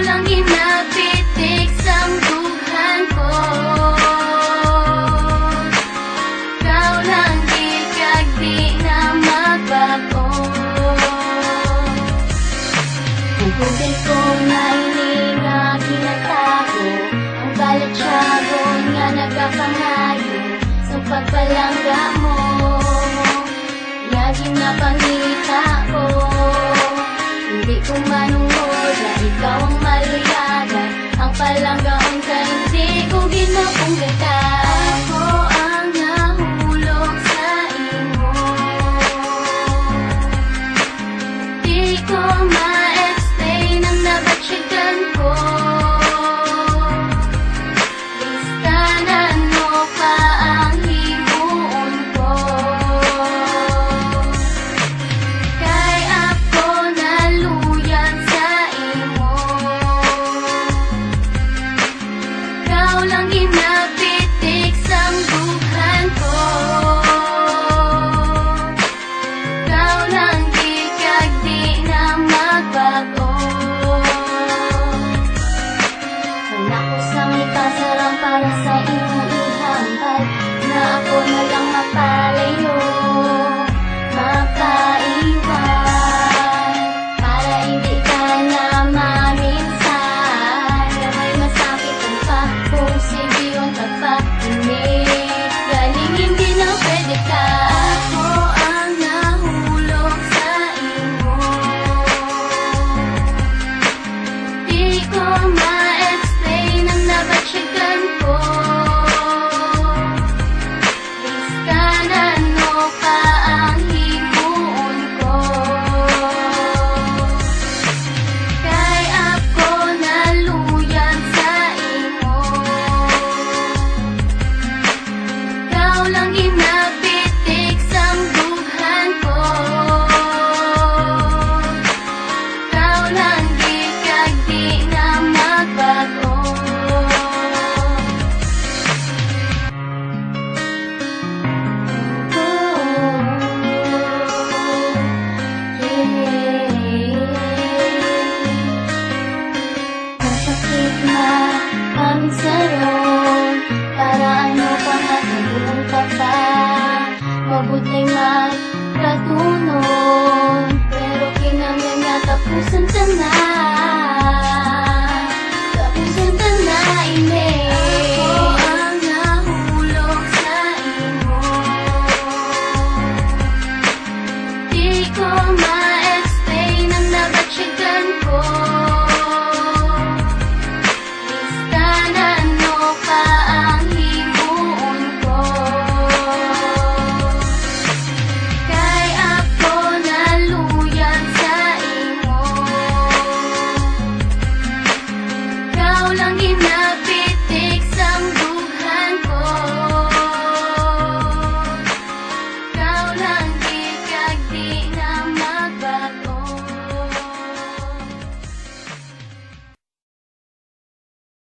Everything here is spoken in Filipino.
lang ginapitik sang dughan ko. Ikaw lang gikag di na magbago. Tugtugin ko na ini nga ginatago, ang balat siyagon nga nagkapangayo sa pagpalangga mo. Yagin na pangita ko, hindi ko manungod na ikaw ang maluyagan. Ang palanggaon ka hindi ko ginapungkita. Ako ang nahulog sa imo, di ko ma-explain ang nabatsyagan ko. Listanan mo pa ang himuon ko, kay ako naluyag sa imo. Ikaw lang ginapitik sang dughan ko. Ikaw lang gikag di na magbago. Anak ko sang ipasarang para sa imong ihambal, na ako na lang mapag